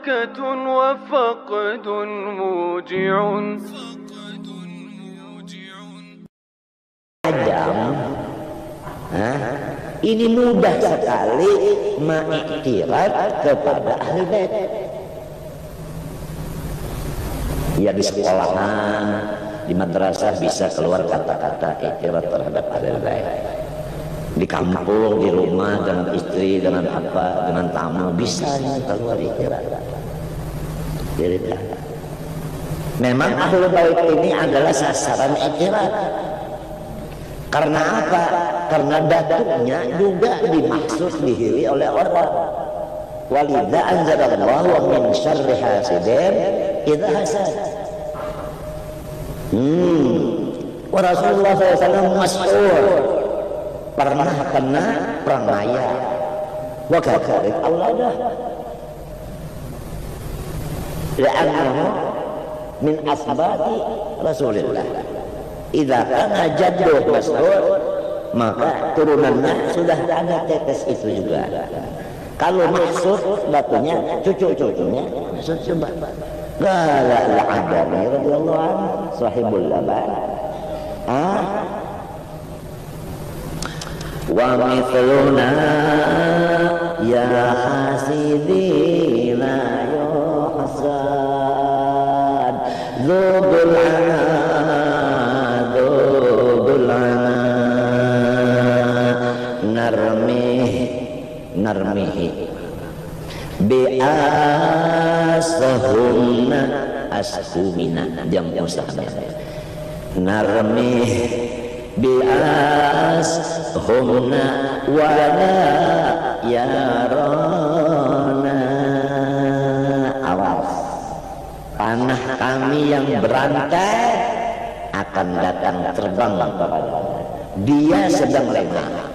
بركة وفقد موجع. Ini mudah sekali mengiktiraf kepada ahli bait. Ya di sekolahan, di madrasah bisa keluar kata-kata iktiraf terhadap ahli bait. Di kampung, di rumah, dengan istri, dengan apa, dengan tamu bisa keluar iktiraf. Memang ahli bait ini adalah sasaran iktiraf. Karena apa? Karena datuknya juga dimaksud dihiri oleh orang. Walidza anzalallahu min syarri hasidin idza hasad. Wa Rasulullah SAW masyhur pernah kena pranaya. Wa kadzarik auladah. Li'annahu min asbati Rasulillah. Idza kana jadduh mas'ud, maka turunannya sudah ada tetes itu juga. Kalau maksud batunya cucu-cucunya maksud coba. Qala al-Adani radhiyallahu anhu sahibul laban. Wa mithluna ya hasidina yuhsad dzul narmihi bi'asahumna ashumina jamu sahna narmih bi'ashumna wala yarana. Awas, panah kami yang berantai akan datang terbang kepada dia sedang lengah.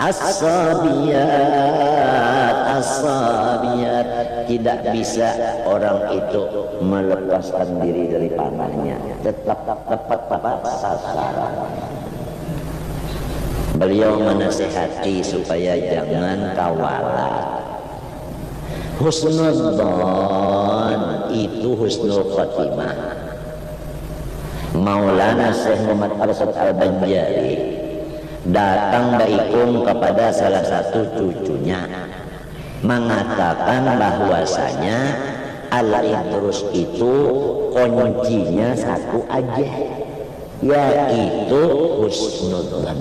As-sabiyat, tidak bisa orang itu melepaskan diri dari panahnya, tetap tepat sasaran. Beliau menasihati supaya jangan kawalat. Husnudzon itu husnul khotimah. Maulana Syekh Muhammad Arsyad Al-Banjari datang baikum kepada salah satu cucunya mengatakan bahwasanya al-idrus itu kuncinya satu aja, yaitu husnudzon.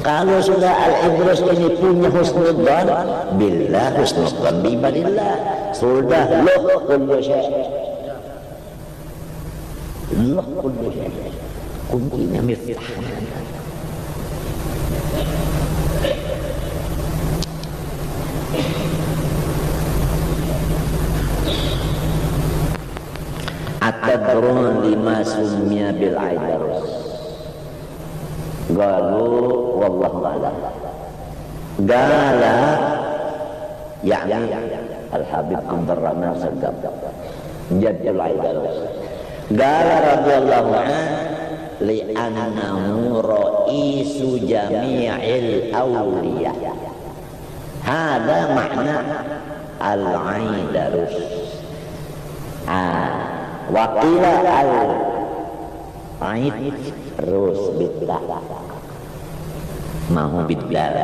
Kalau sudah al-idrus ini punya husnudzon billah, husnudzon bi ibadillah, sudah loh kullu syai', loh kullu syai', kuncinya miftah. Atadrun lima sumya bil aidarus. Galu wallahu a'lam. Gala yakni Al-Habib Abdurrahman Sagab Jadul Aidarus. Gala radhiyallahu anhu li'annahu ra'isu jami'il awliya. Hada makna al-aidarus. Waqila al-aidrus biddah, mau biddah.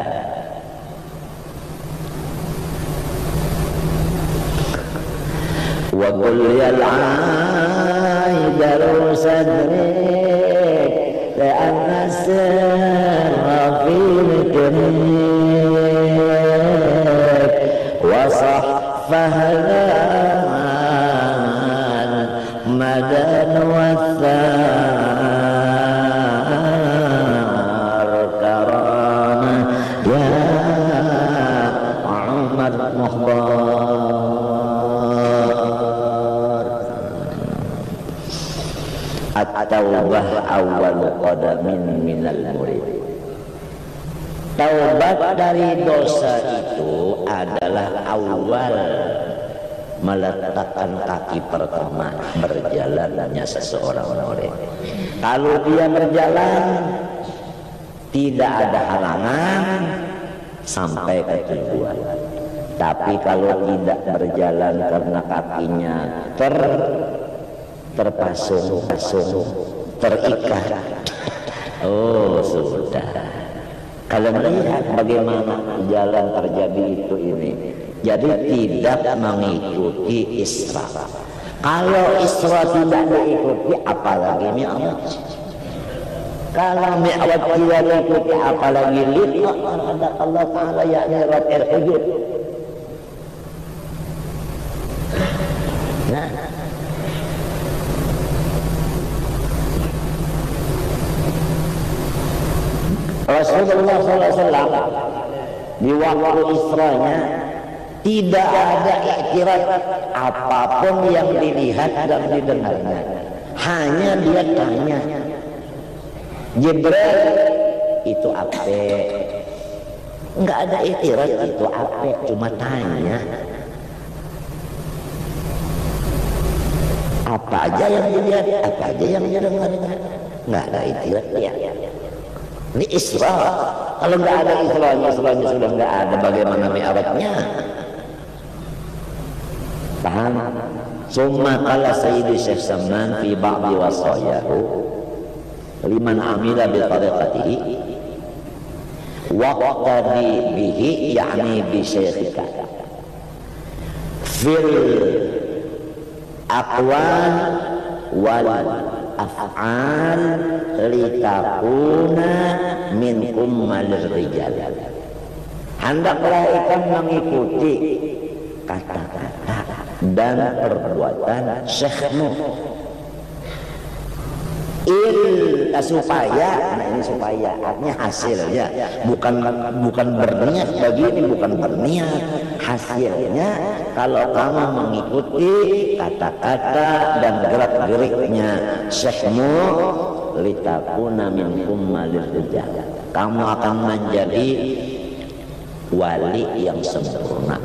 Wa qul ya al-aidarus adrik li'anna sirra fi mikrik wa sahfahlan madan wa thar karama ya Umar Mukhbar. At-taubah awal qadamin minal murid. Taubat dari dosa itu adalah awal meletakkan kaki pertama berjalannya seseorang murid. Kalau dia berjalan tidak ada halangan sampai ke tujuan. Tapi kalau tidak berjalan karena kakinya terpasung, terikat, oh sudah. Kalau melihat bagaimana jalan terjadi itu ini, jadi tidak mengikuti Isra. Kalau Isra tidak diikuti, apalagi Mi'raj. Kalau Mi'raj tidak diikuti, apalagi liqa terhadap Allah Ta'ala, yakni raka'at sujud. Nah, Rasulullah SAW di waktu Isra'nya tidak ada iktiraz apapun yang dilihat dan didengarnya. Hanya dia tanya, Jibril itu apa? Enggak ada iktiraz itu apa, cuma tanya. Apa aja yang dilihat, apa aja yang didengarnya. Enggak ada iktiraz ya. Ini Isra. Kalau enggak ada Isra'nya sudah enggak ada, bagaimana Mi'rajnya? Paham? Summa qala Sayyidi Syekh Samman fi ba'di wasayahu liman amila bi tariqatihi waqtadi bihi, yakni bi syekhika fil aqwal wal af'al litakuna minkum malir rijal. Hendaklah ikan mengikuti kata-kata dan perbuatan syekhmu, supaya, nah ini supaya artinya hasilnya bukan berniat begini, bukan berniat, hasilnya kalau kamu mengikuti kata-kata dan gerak-geriknya syekhmu, litakuna minkum malir rijal, kamu akan menjadi wali yang sempurna.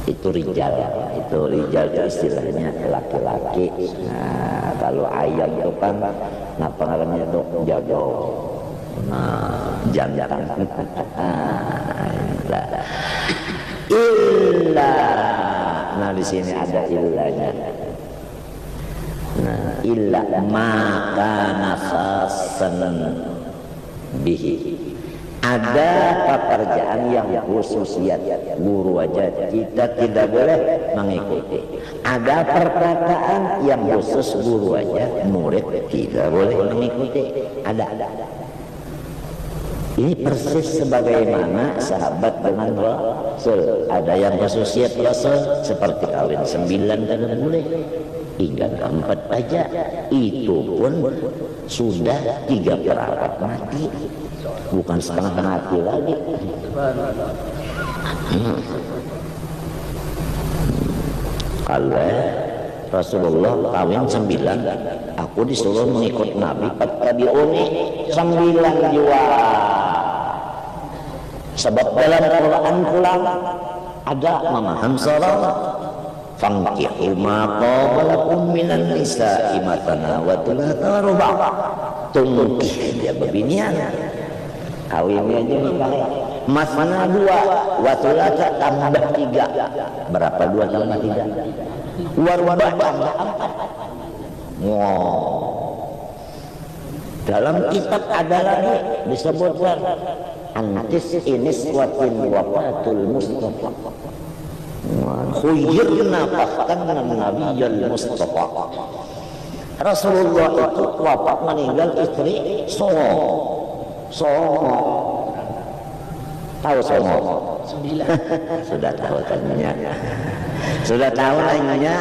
Itu rijal itu istilahnya laki-laki. Nah, kalau ayam itu kan pengaruhnya itu jago, jantan. Illa, nah di sini ada illanya. Nah, illa maka nafasan bihi. Ada pekerjaan yang khususiyat guru aja kita tidak boleh mengikuti. Ada perkataan yang khusus guru aja murid tidak boleh mengikuti. Ada. Ini persis sebagaimana sahabat dengan Rasul. Ada yang khususiyat Rasul seperti kawin 9 tidak boleh, 3/4 aja. Itu pun sudah 3/4 mati, bukan setengah mati lagi. Kalau Rasulullah kawin 9, aku disuruh mengikut Nabi fattabi'uni 9 jua. Sebab dalam Quran pula ada memaham salat, fankihu ma qabalakum minan nisa'i matana wa thulatha wa ruba'. Tungkih dia bebinian, kawinnya aja misalnya masna 2 wa thulatha tambah 3. Berapa 2 tambah 3? Wa ruba' tambah 4. Wow. Dalam kitab ada lagi disebutkan antis iniswatin wafatul Mustafa. Khuyyirna fahtanna nabiyal Mustafa. Rasulullah itu wafat meninggal istri Songo. Tahu Songo? 9. Sudah tahu tanya. Sudah tahu lainnya.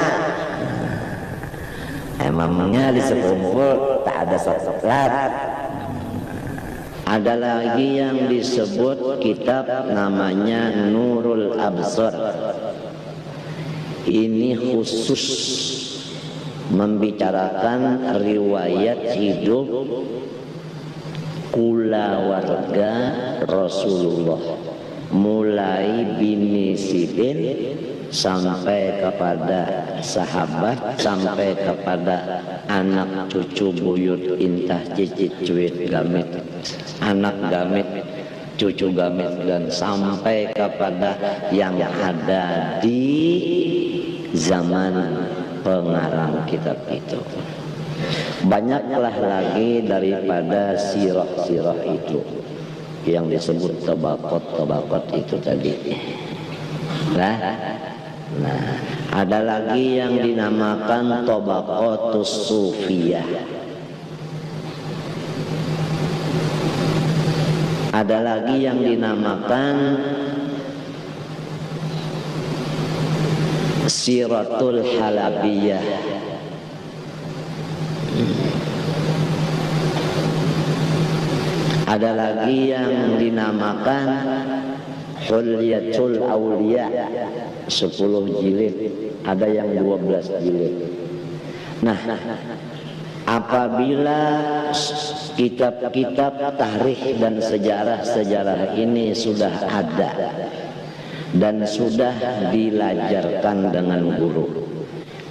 Emangnya di sekumpul tak ada sholat. Ada lagi yang disebut kitab namanya Nurul Absar. Ini khusus membicarakan riwayat hidup kulawarga Rasulullah, mulai bini Sidin sampai kepada sahabat, sampai kepada anak cucu buyut intah cicit cuit gamit, anak gamit cucu gamis dan sampai kepada yang ada di zaman pengarang kitab itu. Banyaklah lagi daripada sirah-sirah itu yang disebut tabaqat itu tadi. Nah, ada lagi yang dinamakan tabaqatus sufiyah. Ada lagi yang dinamakan siratul halabiyah. Ada lagi yang dinamakan Hulyatul Auliya, 10 jilid, ada yang 12 jilid. Nah, apabila kitab-kitab tarikh dan sejarah-sejarah ini sudah ada dan sudah dilajarkan dengan guru,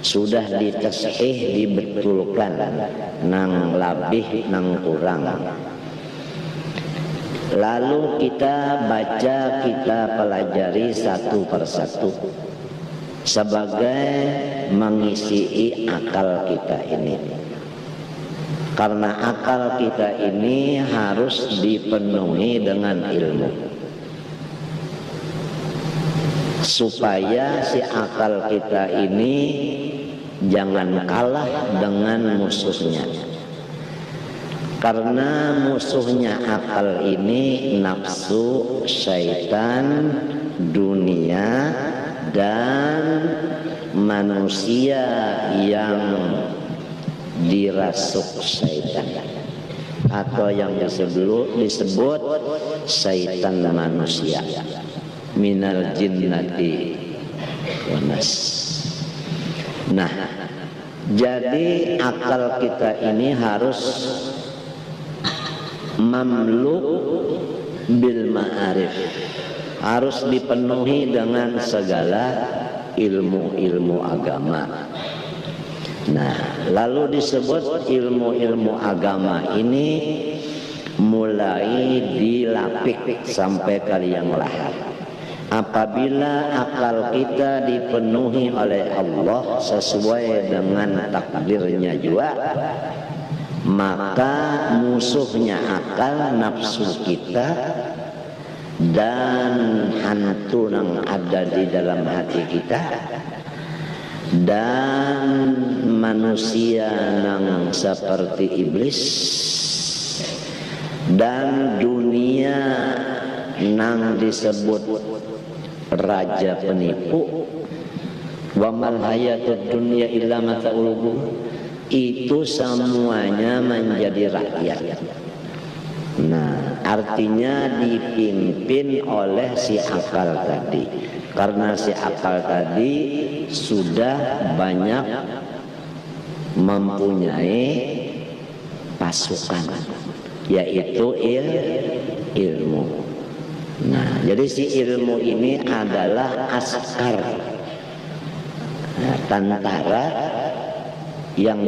sudah ditashih, dibetulkan, nang labih nang kurang, lalu kita baca, kita pelajari satu persatu sebagai mengisi akal kita ini. Karena akal kita ini harus dipenuhi dengan ilmu, supaya si akal kita ini jangan kalah dengan musuhnya. Karena musuhnya akal ini nafsu, syaitan, dunia, dan manusia yang dirasuk syaitan, atau yang disebut syaitan manusia, minal jinnati wanas. Nah, jadi akal kita ini harus mamluk bil ma'arif, harus dipenuhi dengan segala ilmu-ilmu agama. Nah, lalu disebut ilmu-ilmu agama ini mulai dilapik sampai ke liang lahat. Apabila akal kita dipenuhi oleh Allah sesuai dengan takdirnya juga, maka musuhnya akal, nafsu kita dan hantu yang ada di dalam hati kita, dan manusia yang seperti iblis, dan dunia yang disebut raja penipu, wa mal hayatud dunya illa mata'ul ghurur, itu semuanya menjadi rakyat. Nah, artinya dipimpin oleh si akal tadi. Karena si akal tadi sudah banyak mempunyai pasukan, yaitu ilmu. Nah, jadi si ilmu ini adalah askar, tentara yang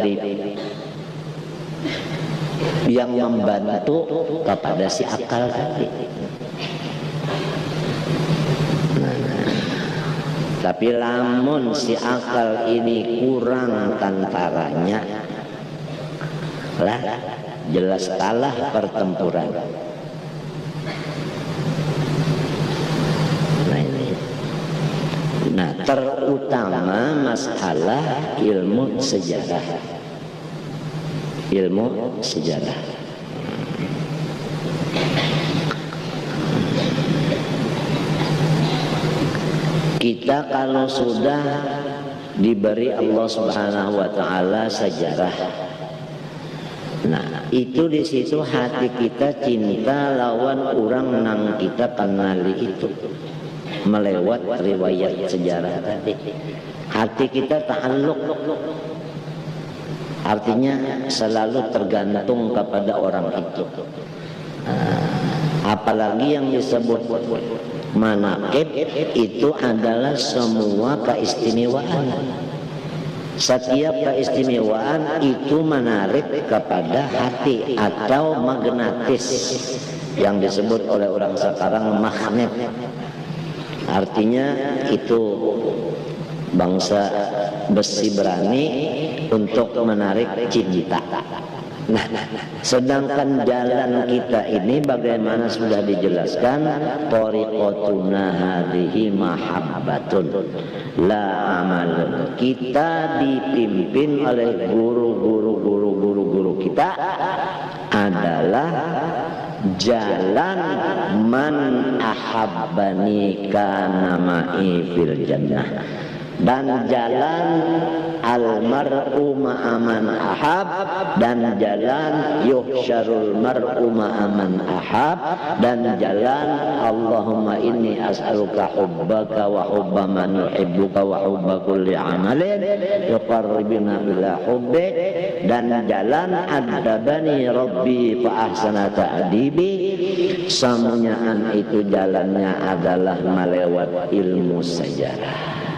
membantu kepada si akal tadi. Tapi lamun si akal ini kurang tentaranya, lah jelas kalah pertempuran. Nah, terutama masalah ilmu sejarah. Ilmu sejarah. Kita kalau sudah diberi Allah Subhanahu wa taala sejarah, nah itu di situ hati kita cinta lawan orang nang kita kenali itu melewat riwayat sejarah tadi. Hati kita ta'alluq, artinya selalu tergantung kepada orang itu. Apalagi yang disebut manaqib itu adalah semua keistimewaan, Setiap keistimewaan itu menarik kepada hati atau magnetis, yang disebut oleh orang sekarang magnet. Artinya itu bangsa besi berani untuk menarik cinta. Nah, sedangkan jalan kita ini bagaimana sudah dijelaskan, tariqatuna hadhihi mahabbatun la amalun. Kita dipimpin oleh guru kita adalah jalan man ahabbani kana ma'i fil jannah, dan jalan almar'u ma'aman ahab, dan jalan yuhsyarul mar'u ma'aman ahab, dan jalan Allahumma inni as'aluka hubbaka wa hubba man yuhibbuka wa hubba kulli amalin yuqarribuna ila hubbik, dan jalan adabani rabbi fa ahsana ta'dibi. Semuanya itu jalannya adalah melewat ilmu sejarah.